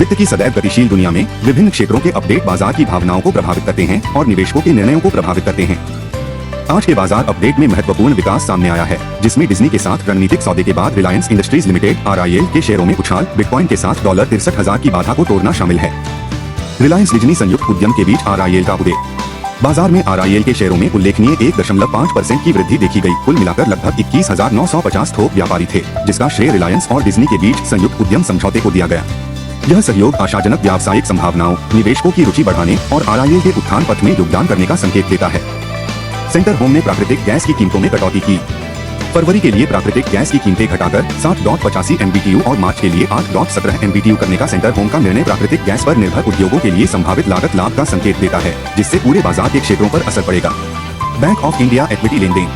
वित्त की सदैव गतिशील दुनिया में विभिन्न क्षेत्रों के अपडेट बाजार की भावनाओं को प्रभावित करते हैं और निवेशकों के निर्णयों को प्रभावित करते हैं। आज के बाजार अपडेट में महत्वपूर्ण विकास सामने आया है, जिसमें डिज्नी के साथ रणनीतिक सौदे के बाद रिलायंस इंडस्ट्रीज लिमिटेड (RIL) के शेयरों में उछाल, बिटकॉइन के साथ $63,000 की बाधा को तोड़ना शामिल है। रिलायंस डिज्नी संयुक्त उद्यम के बीच RIL का उदय। बाजार में RIL के शेयरों में उल्लेखनीय 1.5% की वृद्धि देखी गई। कुल मिलाकर लगभग 21,950 थोक व्यापारी थे, जिसका श्रेय रिलायंस और डिज्नी के बीच संयुक्त उद्यम समझौते को दिया गया। यह सहयोग आशाजनक व्यावसायिक संभावनाओं, निवेशकों की रुचि बढ़ाने और RIL के उत्थान पथ में योगदान करने का संकेत देता है। सेंटर होम ने प्राकृतिक गैस की कीमतों में कटौती की। फरवरी के लिए प्राकृतिक गैस की कीमतें घटाकर 7.85 MBTU और मार्च के लिए 8.17 MBTU करने का सेंटर होम का निर्णय प्राकृतिक गैस पर निर्भर उद्योगों के लिए संभावित लागत लाभ का संकेत देता है, जिससे पूरे बाजार के क्षेत्रों पर असर पड़ेगा। बैंक ऑफ इंडिया इक्विटी लेनदेन।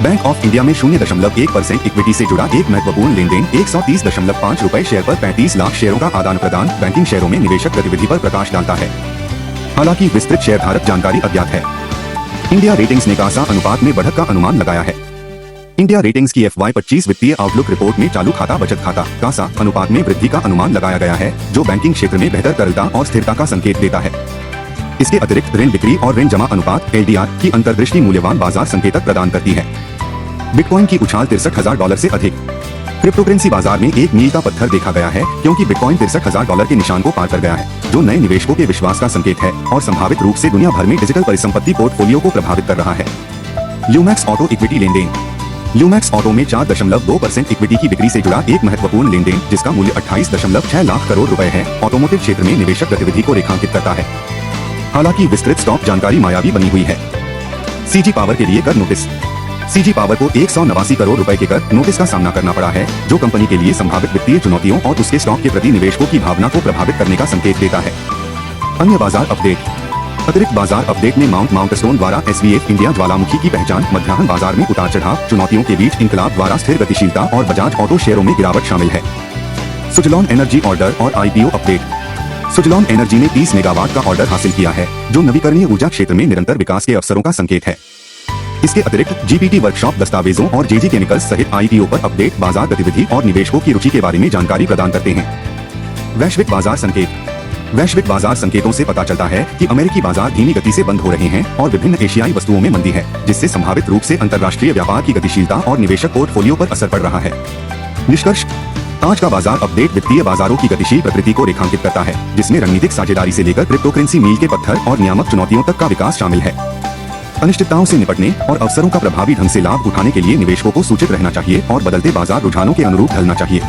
बैंक ऑफ इंडिया में 0.1% इक्विटी से जुड़ा एक महत्वपूर्ण लेनदेन 130.5 रुपए शेयर पर 35 लाख शेयरों का आदान प्रदान बैंकिंग शेयरों में निवेशक गतिविधि पर प्रकाश डालता है। हालांकि विस्तृत शेयरधारक जानकारी अज्ञात है। इंडिया रेटिंग्स ने कासा अनुपात में बढ़त का अनुमान लगाया है। इंडिया रेटिंग्स की FY25 वित्तीय आउटलुक रिपोर्ट में चालू खाता बचत खाता कासा अनुपात में वृद्धि का अनुमान लगाया गया है, जो बैंकिंग क्षेत्र में बेहतर तरलता और स्थिरता का संकेत देता है। इसके अतिरिक्त ऋण बिक्री और ऋण जमा अनुपात LDR की अंतर्दृष्टि मूल्यवान बाजार संकेतक प्रदान करती है। बिटकॉइन की उछाल $63,000 से अधिक। क्रिप्टोकरेंसी बाजार में एक मील का पत्थर देखा गया है, क्योंकि बिटकॉइन $63,000 के निशान को पार कर गया है, जो नए निवेशकों के विश्वास का संकेत है और संभावित रूप से दुनिया भर में डिजिटल परिसंपत्ति पोर्टफोलियो को प्रभावित कर रहा है। ल्यूमैक्स ऑटो इक्विटी लेनदेन। ल्यूमैक्स ऑटो में 4.2% इक्विटी की बिक्री से जुड़ा एक महत्वपूर्ण लेनदेन, जिसका मूल्य 28.6 लाख करोड़ रुपए है, ऑटोमोटिव क्षेत्र में निवेशक गतिविधि को रेखांकित करता है। हालांकि विस्तृत स्टॉक जानकारी मायावी बनी हुई है। CG पावर के लिए कर नोटिस। CG पावर को 189 करोड़ रुपए के कर नोटिस का सामना करना पड़ा है, जो कंपनी के लिए संभावित वित्तीय चुनौतियों और उसके स्टॉक के प्रति निवेशकों की भावना को प्रभावित करने का संकेत देता है। अन्य बाजार अपडेट। अतिरिक्त बाजार अपडेट में माउंटस्टोन द्वारा SVF इंडिया ज्वालामुखी की पहचान, मध्याह्न बाजार में उतार चढ़ाव, चुनौतियों के बीच इनकलाब द्वारा स्थिर गतिशीलता और बजाज ऑटो शेयरों में गिरावट शामिल है। सुजलॉन एनर्जी ऑर्डर और IPO अपडेट। सुजलॉन एनर्जी ने 30 मेगावाट का ऑर्डर हासिल किया है, जो नवीकरणीय ऊर्जा क्षेत्र में निरंतर विकास के अवसरों का संकेत है। इसके अतिरिक्त GPT वर्कशॉप दस्तावेजों और JG केमिकल्स सहित IPO पर अपडेट बाजार गतिविधि और निवेशकों की रुचि के बारे में जानकारी प्रदान करते हैं। वैश्विक बाजार संकेत। वैश्विक बाजार संकेतों से पता चलता है कि अमेरिकी बाजार धीमी गति से बंद हो रहे हैं और विभिन्न एशियाई वस्तुओं में मंदी है, जिससे संभावित रूप से अंतर्राष्ट्रीय व्यापार की गतिशीलता और निवेशक पोर्टफोलियो पर असर पड़ रहा है। निष्कर्ष। आज का बाजार अपडेट वित्तीय बाजारों की गतिशील प्रकृति को रेखांकित करता है, जिसमें रणनीतिक साझेदारी से लेकर क्रिप्टोकरेंसी मील के पत्थर और नियामक चुनौतियों तक का विकास शामिल है। अनिश्चितताओं से निपटने और अवसरों का प्रभावी ढंग से लाभ उठाने के लिए निवेशकों को सूचित रहना चाहिए और बदलते बाजार रुझानों के अनुरूप ढलना चाहिए।